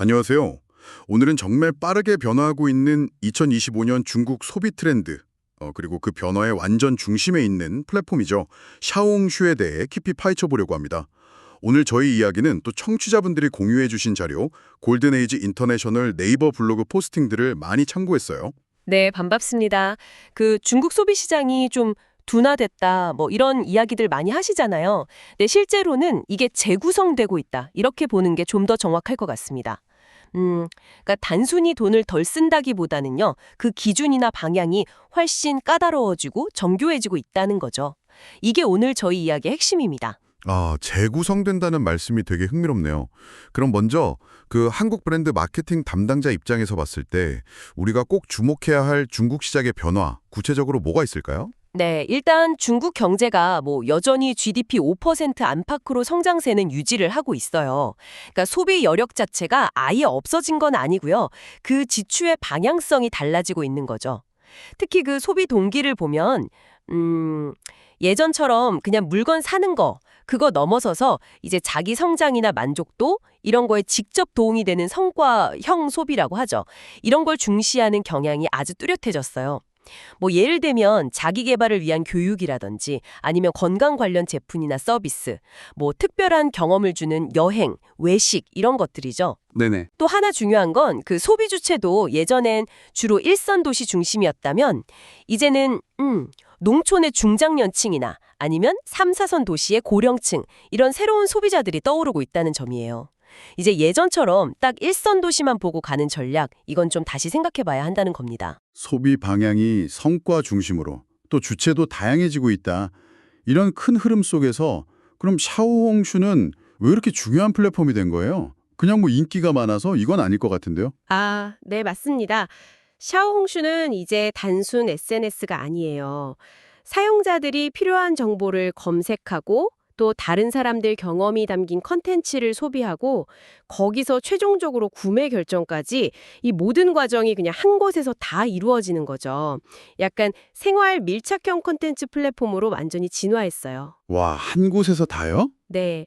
안녕하세요. 오늘은 정말 빠르게 변화하고 있는 2025년 중국 소비 트렌드, 그리고 그 변화의 완전 중심에 있는 플랫폼이죠. 샤오홍슈에 대해 깊이 파헤쳐 보려고 합니다. 오늘 저희 이야기는 또 청취자분들이 공유해 주신 자료, 골든에이지 인터내셔널 네이버 블로그 포스팅들을 많이 참고했어요. 네, 반갑습니다. 중국 소비 시장이 좀 둔화됐다, 뭐 이런 이야기들 많이 하시잖아요. 근데 실제로는 이게 재구성되고 있다. 이렇게 보는 게 좀 더 정확할 것 같습니다. 그러니까 단순히 돈을 덜 쓴다기보다는요. 그 기준이나 방향이 훨씬 까다로워지고 정교해지고 있다는 거죠. 이게 오늘 저희 이야기의 핵심입니다. 아, 재구성된다는 말씀이 되게 흥미롭네요. 그럼 먼저 그 한국 브랜드 마케팅 담당자 입장에서 봤을 때 우리가 꼭 주목해야 할 중국 시장의 변화, 구체적으로 뭐가 있을까요? 네, 일단 중국 경제가 뭐 여전히 GDP 5% 안팎으로 성장세는 유지를 하고 있어요. 그러니까 소비 여력 자체가 아예 없어진 건 아니고요. 그 지출의 방향성이 달라지고 있는 거죠. 특히 그 소비 동기를 보면 예전처럼 그냥 물건 사는 거 그거 넘어서서 이제 자기 성장이나 만족도 이런 거에 직접 도움이 되는 성과형 소비라고 하죠. 이런 걸 중시하는 경향이 아주 뚜렷해졌어요. 뭐 예를 들면 자기 개발을 위한 교육이라든지 아니면 건강 관련 제품이나 서비스, 뭐 특별한 경험을 주는 여행, 외식 이런 것들이죠. 네네. 또 하나 중요한 건 그 소비 주체도 예전엔 주로 일선 도시 중심이었다면 이제는 농촌의 중장년층이나 아니면 3, 4선 도시의 고령층 이런 새로운 소비자들이 떠오르고 있다는 점이에요. 이제 예전처럼 딱 일선 도시만 보고 가는 전략 이건 좀 다시 생각해 봐야 한다는 겁니다. 소비 방향이 성과 중심으로 또 주체도 다양해지고 있다. 이런 큰 흐름 속에서 그럼 샤오홍슈는 왜 이렇게 중요한 플랫폼이 된 거예요? 그냥 뭐 인기가 많아서 이건 아닐 것 같은데요. 아, 네, 맞습니다. 샤오홍슈는 이제 단순 SNS가 아니에요. 사용자들이 필요한 정보를 검색하고 또 다른 사람들 경험이 담긴 컨텐츠를 소비하고 거기서 최종적으로 구매 결정까지 이 모든 과정이 그냥 한 곳에서 다 이루어지는 거죠. 약간 생활 밀착형 컨텐츠 플랫폼으로 완전히 진화했어요. 와, 한 곳에서 다요? 네.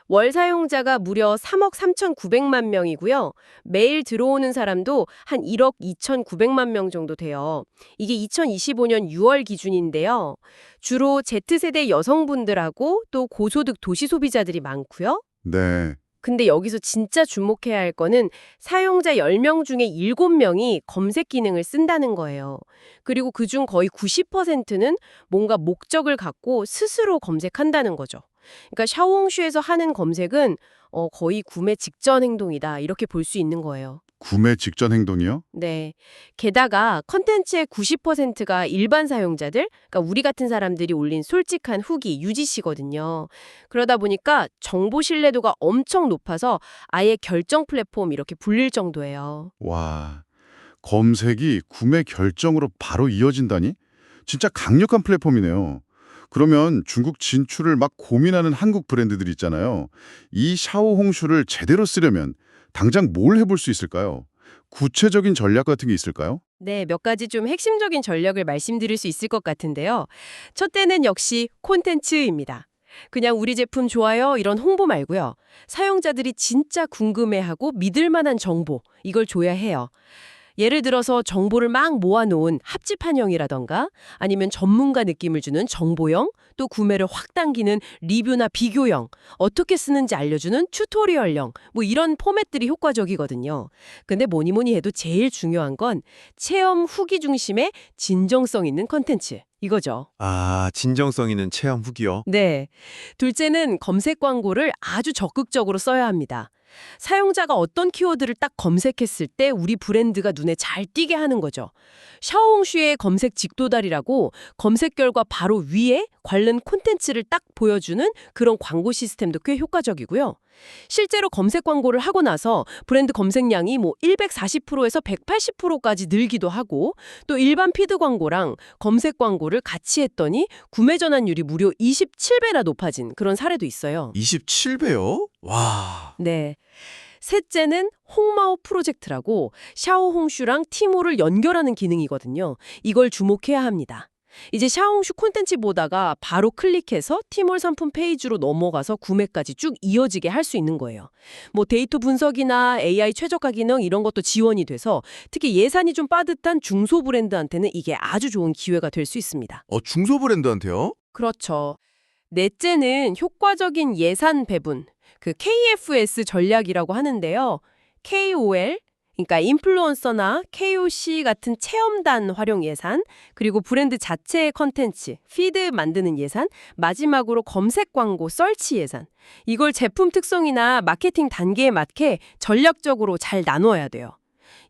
월 사용자가 무려 3억 3,900만 명이고요. 매일 들어오는 사람도 한 1억 2,900만 명 정도 돼요. 이게 2025년 6월 기준인데요. 주로 Z세대 여성분들하고 또 고소득 도시 소비자들이 많고요. 네. 근데 여기서 진짜 주목해야 할 거는 사용자 10명 중에 7명이 검색 기능을 쓴다는 거예요. 그리고 그중 거의 90%는 뭔가 목적을 갖고 스스로 검색한다는 거죠. 그러니까 샤오홍슈에서 하는 검색은 거의 구매 직전 행동이다. 이렇게 볼 수 있는 거예요. 구매 직전 행동이요? 네. 게다가 컨텐츠의 90%가 일반 사용자들, 그러니까 우리 같은 사람들이 올린 솔직한 후기, UGC거든요. 그러다 보니까 정보 신뢰도가 엄청 높아서 아예 결정 플랫폼 이렇게 불릴 정도예요. 와, 검색이 구매 결정으로 바로 이어진다니? 진짜 강력한 플랫폼이네요. 그러면 중국 진출을 막 고민하는 한국 브랜드들 있잖아요. 이 샤오홍슈를 제대로 쓰려면 당장 뭘 해볼 수 있을까요? 구체적인 전략 같은 게 있을까요? 네, 몇 가지 좀 핵심적인 전략을 말씀드릴 수 있을 것 같은데요. 첫째는 역시 콘텐츠입니다. 그냥 우리 제품 좋아요 이런 홍보 말고요. 사용자들이 진짜 궁금해하고 믿을 만한 정보 이걸 줘야 해요. 예를 들어서 정보를 막 모아놓은 합집한형이라던가 아니면 전문가 느낌을 주는 정보형, 또 구매를 확 당기는 리뷰나 비교형, 어떻게 쓰는지 알려주는 튜토리얼형, 뭐 이런 포맷들이 효과적이거든요. 근데 뭐니 뭐니 해도 제일 중요한 건 체험 후기 중심의 진정성 있는 컨텐츠. 이거죠. 아, 진정성 있는 체험 후기요. 네. 둘째는 검색 광고를 아주 적극적으로 써야 합니다. 사용자가 어떤 키워드를 딱 검색했을 때 우리 브랜드가 눈에 잘 띄게 하는 거죠. 샤오홍슈의 검색 직도달이라고 검색 결과 바로 위에 관련 콘텐츠를 딱 보여주는 그런 광고 시스템도 꽤 효과적이고요. 실제로 검색 광고를 하고 나서 브랜드 검색량이 뭐 140%에서 180%까지 늘기도 하고 또 일반 피드 광고랑 검색 광고를 같이 했더니 구매 전환율이 무려 27배나 높아진 그런 사례도 있어요. 27배요? 와. 네. 셋째는 홍마오 프로젝트라고 샤오홍슈랑 티모를 연결하는 기능이거든요. 이걸 주목해야 합니다. 이제 샤오홍슈 콘텐츠 보다가 바로 클릭해서 티몰 상품 페이지로 넘어가서 구매까지 쭉 이어지게 할 수 있는 거예요. 뭐 데이터 분석이나 AI 최적화 기능 이런 것도 지원이 돼서 특히 예산이 좀 빠듯한 중소 브랜드한테는 이게 아주 좋은 기회가 될 수 있습니다. 중소 브랜드한테요? 그렇죠. 넷째는 효과적인 예산 배분, 그 KFS 전략이라고 하는데요. KOL, 그러니까 인플루언서나 KOC 같은 체험단 활용 예산, 그리고 브랜드 자체의 컨텐츠, 피드 만드는 예산, 마지막으로 검색 광고, 서치 예산. 이걸 제품 특성이나 마케팅 단계에 맞게 전략적으로 잘 나눠야 돼요.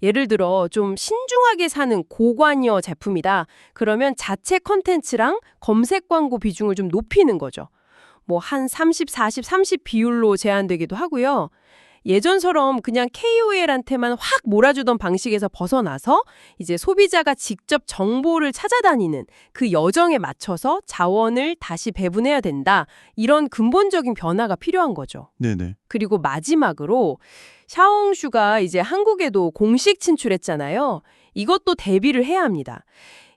예를 들어 좀 신중하게 사는 고관여 제품이다. 그러면 자체 컨텐츠랑 검색 광고 비중을 좀 높이는 거죠. 뭐 한 30, 40, 30 비율로 제한되기도 하고요. 예전처럼 그냥 KOL한테만 확 몰아주던 방식에서 벗어나서 이제 소비자가 직접 정보를 찾아다니는 그 여정에 맞춰서 자원을 다시 배분해야 된다. 이런 근본적인 변화가 필요한 거죠. 네네. 그리고 마지막으로 샤오홍슈가 이제 한국에도 공식 진출했잖아요. 이것도 대비를 해야 합니다.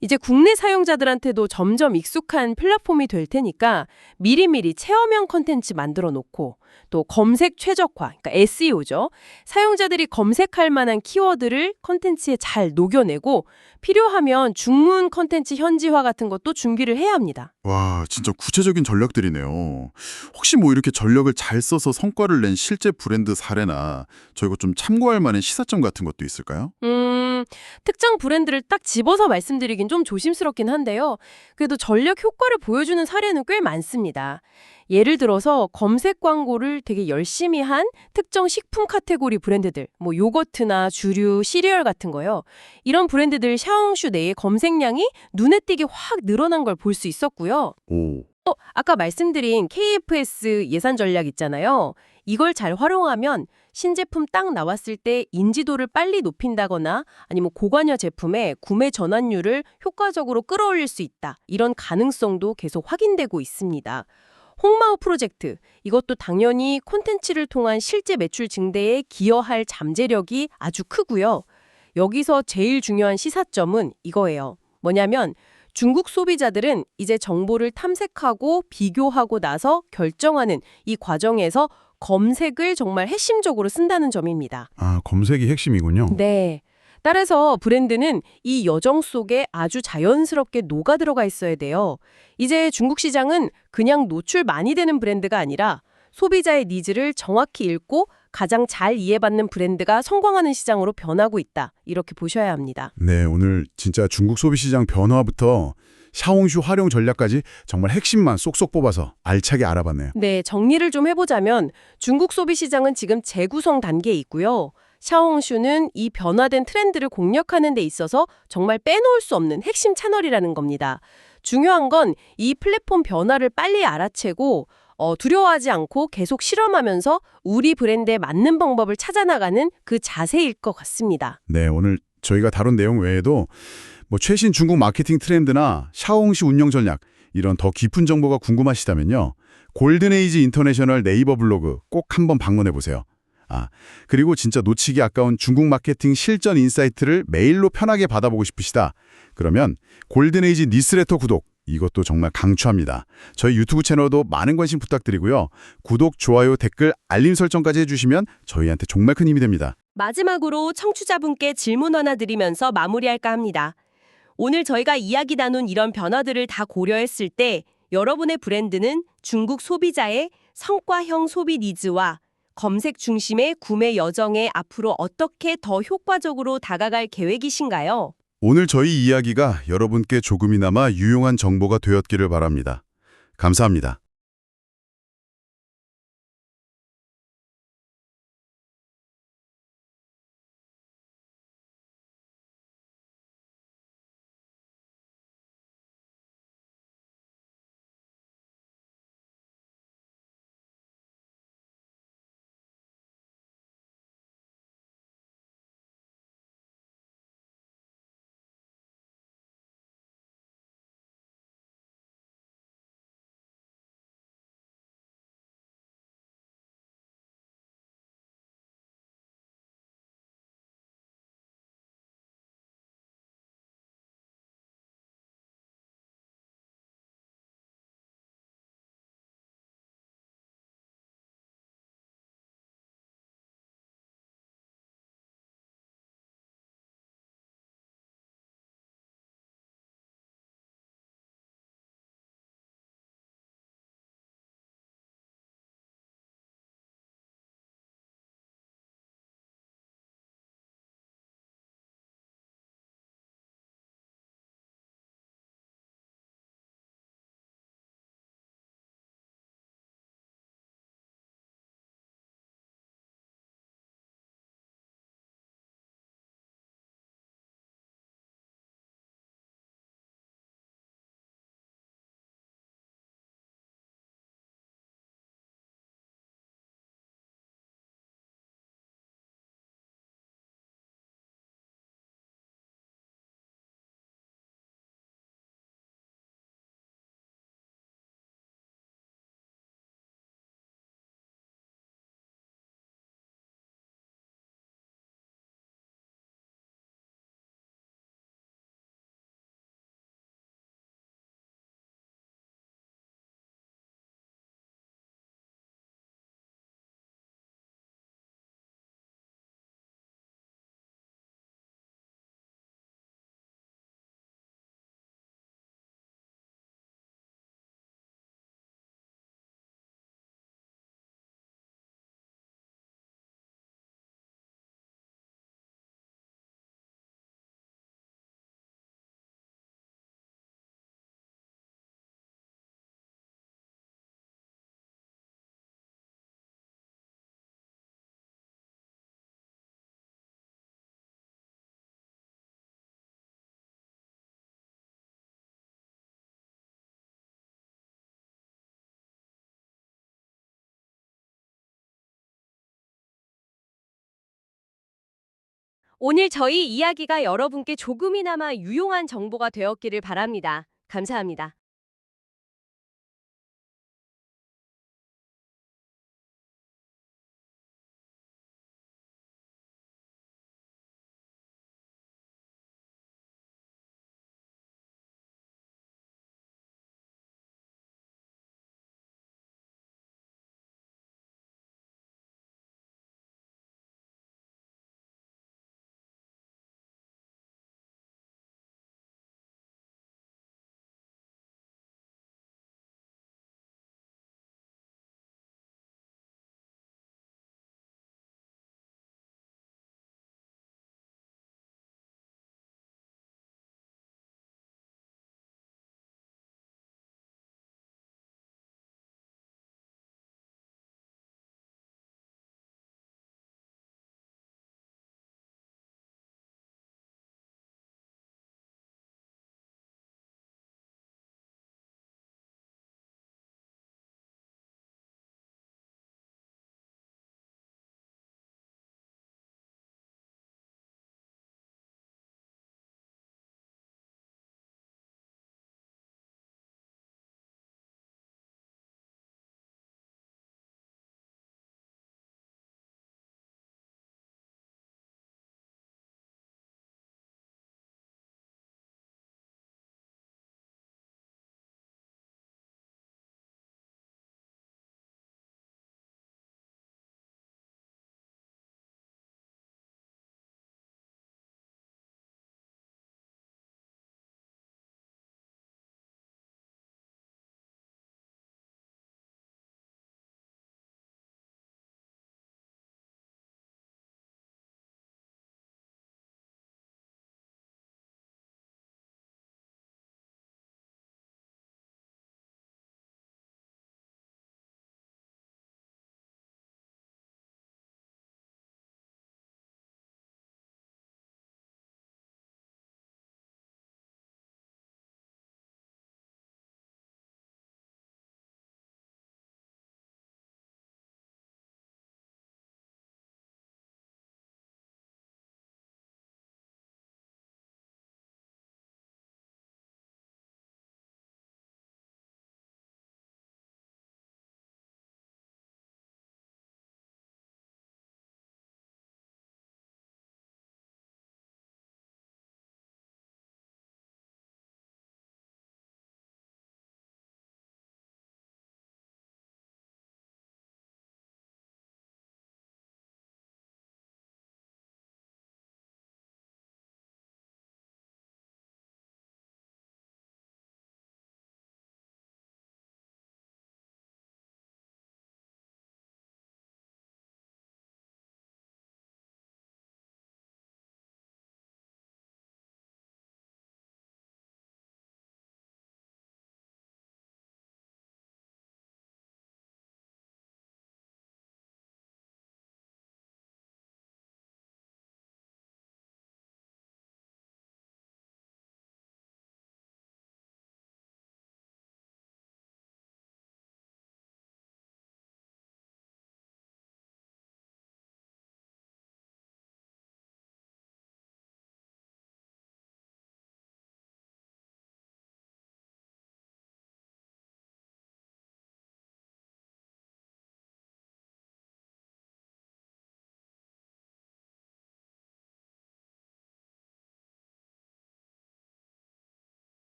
이제 국내 사용자들한테도 점점 익숙한 플랫폼이 될 테니까 미리미리 체험형 컨텐츠 만들어 놓고 또 검색 최적화, 그러니까 SEO죠. 사용자들이 검색할 만한 키워드를 컨텐츠에 잘 녹여내고 필요하면 중문 컨텐츠 현지화 같은 것도 준비를 해야 합니다. 와, 진짜 구체적인 전략들이네요. 혹시 뭐 이렇게 전략을 잘 써서 성과를 낸 실제 브랜드 사례나 저희가 좀 참고할 만한 시사점 같은 것도 있을까요? 특정 브랜드를 딱 집어서 말씀드리긴 좀 조심스럽긴 한데요. 그래도 전략 효과를 보여주는 사례는 꽤 많습니다. 예를 들어서 검색 광고를 되게 열심히 한 특정 식품 카테고리 브랜드들, 뭐 요거트나 주류, 시리얼 같은 거요. 이런 브랜드들 샤오홍슈 내에 검색량이 눈에 띄게 확 늘어난 걸 볼 수 있었고요. 오. 아까 말씀드린 KFS 예산 전략 있잖아요. 이걸 잘 활용하면 신제품 딱 나왔을 때 인지도를 빨리 높인다거나 아니면 고관여 제품의 구매 전환율을 효과적으로 끌어올릴 수 있다. 이런 가능성도 계속 확인되고 있습니다. 홍마오 프로젝트, 이것도 당연히 콘텐츠를 통한 실제 매출 증대에 기여할 잠재력이 아주 크고요. 여기서 제일 중요한 시사점은 이거예요. 뭐냐면 중국 소비자들은 이제 정보를 탐색하고 비교하고 나서 결정하는 이 과정에서 검색을 정말 핵심적으로 쓴다는 점입니다. 아, 검색이 핵심이군요. 네. 따라서 브랜드는 이 여정 속에 아주 자연스럽게 녹아 들어가 있어야 돼요. 이제 중국 시장은 그냥 노출 많이 되는 브랜드가 아니라 소비자의 니즈를 정확히 읽고 가장 잘 이해받는 브랜드가 성공하는 시장으로 변하고 있다. 이렇게 보셔야 합니다. 네, 오늘 진짜 중국 소비 시장 변화부터 샤오홍슈 활용 전략까지 정말 핵심만 쏙쏙 뽑아서 알차게 알아봤네요. 네, 정리를 좀 해보자면 중국 소비 시장은 지금 재구성 단계에 있고요. 샤오홍슈는 이 변화된 트렌드를 공략하는 데 있어서 정말 빼놓을 수 없는 핵심 채널이라는 겁니다. 중요한 건 이 플랫폼 변화를 빨리 알아채고 두려워하지 않고 계속 실험하면서 우리 브랜드에 맞는 방법을 찾아나가는 그 자세일 것 같습니다. 네, 오늘 저희가 다룬 내용 외에도 뭐 최신 중국 마케팅 트렌드나 샤오홍시 운영 전략 이런 더 깊은 정보가 궁금하시다면요. 골든에이지 인터내셔널 네이버 블로그 꼭 한번 방문해 보세요. 아, 그리고 진짜 놓치기 아까운 중국 마케팅 실전 인사이트를 메일로 편하게 받아보고 싶으시다. 그러면 골든에이지 뉴스레터 구독 이것도 정말 강추합니다. 저희 유튜브 채널도 많은 관심 부탁드리고요. 구독, 좋아요, 댓글, 알림 설정까지 해주시면 저희한테 정말 큰 힘이 됩니다. 마지막으로 청취자분께 질문 하나 드리면서 마무리할까 합니다. 오늘 저희가 이야기 나눈 이런 변화들을 다 고려했을 때 여러분의 브랜드는 중국 소비자의 성과형 소비 니즈와 검색 중심의 구매 여정에 앞으로 어떻게 더 효과적으로 다가갈 계획이신가요? 오늘 저희 이야기가 여러분께 조금이나마 유용한 정보가 되었기를 바랍니다. 감사합니다. 오늘 저희 이야기가 여러분께 조금이나마 유용한 정보가 되었기를 바랍니다. 감사합니다.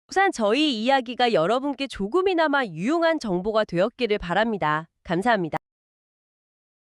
우선 저희 이야기가 여러분께 조금이나마 유용한 정보가 되었기를 바랍니다. 감사합니다.